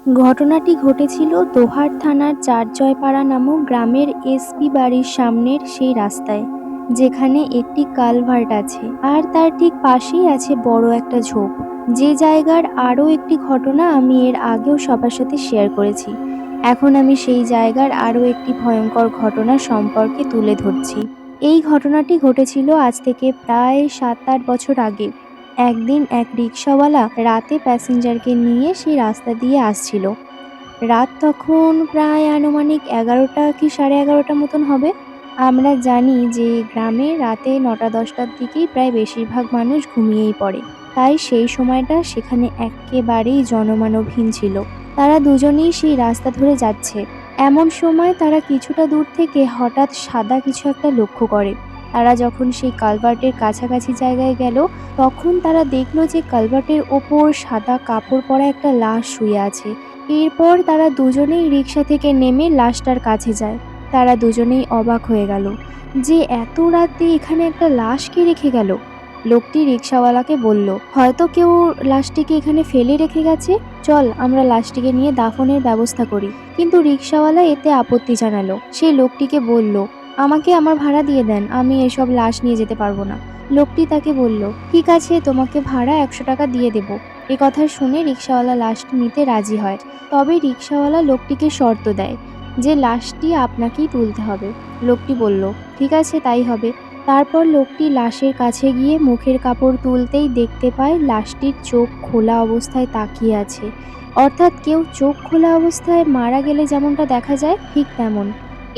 ঘটনাটি ঘটেছিল দোহার থানার চারজয়পাড়া নামক গ্রামের এসপি বাড়ির সামনের সেই রাস্তায়, যেখানে একটি কালভার্ট আছে আর তার ঠিক পাশেই আছে বড় একটা ঝোপ। যে জায়গার আরও একটি ঘটনা আমি এর আগেও সবার সাথে শেয়ার করেছি। এখন আমি সেই জায়গার আরও একটি ভয়ঙ্কর ঘটনা সম্পর্কে তুলে ধরছি। এই ঘটনাটি ঘটেছিল আজ থেকে প্রায় 7-8 বছর আগে। একদিন এক রিকশাওয়ালা রাতে প্যাসেঞ্জারকে নিয়ে সেই রাস্তা দিয়ে আসছিল। রাত তখন প্রায় আনুমানিক 11টা কি 11:30 মতন হবে। আমরা জানি যে গ্রামে রাতে 9টা-10টার দিকেই প্রায় বেশিরভাগ মানুষ ঘুমিয়েই পড়ে। তাই সেই সময়টা সেখানে এক্কেবারেই জনমানবহীন ছিল। তারা দুজনেই সেই রাস্তা ধরে যাচ্ছে। এমন সময় তারা কিছুটা দূর থেকে হঠাৎ সাদা কিছু একটা লক্ষ্য করে। তারা যখন সেই কালভার্টের কাছাকাছি জায়গায় গেল, তখন তারা দেখল যে কালভার্টের ওপর সাদা কাপড় পরা একটা লাশ শুয়ে আছে। এরপর তারা দুজনেই রিকশা থেকে নেমে লাশটার কাছে যায়। তারা দুজনেই অবাক হয়ে গেল যে এত রাতে এখানে একটা লাশ কে রেখে গেল। লোকটি রিকশাওয়ালাকে বলল, হয়তো কেউ লাশটিকে এখানে ফেলে রেখে গেছে, চল আমরা লাশটিকে নিয়ে দাফনের ব্যবস্থা করি। কিন্তু রিকশাওয়ালা এতে আপত্তি জানালো। সে লোকটিকে বলল, আমাকে আমার ভাড়া দিয়ে দেন, আমি এসব লাশ নিয়ে যেতে পারবো না। লোকটি তাকে বলল, ঠিক আছে, তোমাকে ভাড়া 100 টাকা দিয়ে দেব। এ কথা শুনে রিকশাওয়ালা লাশটি নিতে রাজি হয়। তবে রিকশাওয়ালা লোকটিকে শর্ত দেয় যে লাশটি আপনাকেই তুলতে হবে। লোকটি বলল, ঠিক আছে, তাই হবে। তারপর লোকটি লাশের কাছে গিয়ে মুখের কাপড় তুলতেই দেখতে পায় লাশটির চোখ খোলা অবস্থায় তাকিয়ে আছে। অর্থাৎ কেউ চোখ খোলা অবস্থায় মারা গেলে যেমনটা দেখা যায় ঠিক তেমন।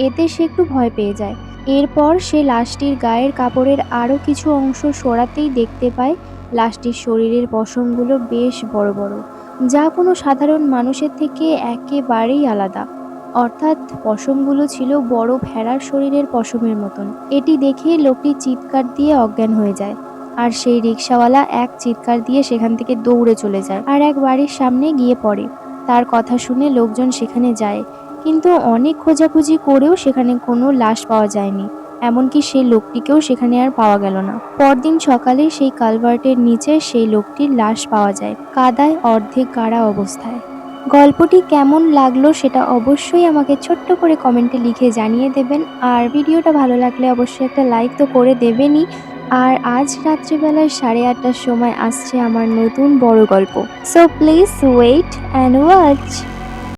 এতে সে একটু ভয় পেয়ে যায়। এরপর সে লাশটির গায়ের কাপড়ের আরও কিছু অংশ সরাতেই দেখতে পায় লাশটির শরীরের পশমগুলো বেশ বড় বড়, যা কোনো সাধারণ মানুষের থেকে একেবারেই আলাদা। অর্থাৎ পশমগুলো ছিল বড় ভেড়ার শরীরের পশমের মতন। এটি দেখে লোকটি চিৎকার দিয়ে অজ্ঞান হয়ে যায়। আর সেই রিকশাওয়ালা এক চিৎকার দিয়ে সেখান থেকে দৌড়ে চলে যায় আর এক বাড়ির সামনে গিয়ে পড়ে। তার কথা শুনে লোকজন সেখানে যায়, কিন্তু অনেক খোঁজাখুঁজি করেও সেখানে কোনো লাশ পাওয়া যায়নি। এমনকি সেই লোকটিকেও সেখানে আর পাওয়া গেল না। পরদিন সকালে সেই কালভার্টের নিচে সেই লোকটির লাশ পাওয়া যায়, কাদায় অর্ধেক গাড়া অবস্থায়। গল্পটি কেমন লাগলো সেটা অবশ্যই আমাকে ছোট্ট করে কমেন্টে লিখে জানিয়ে দেবেন। আর ভিডিওটা ভালো লাগলে অবশ্যই একটা লাইক তো করে দেবেনই। আর আজ রাত্রিবেলায় 8:30টার সময় আসছে আমার নতুন বড় গল্প। So please wait and watch.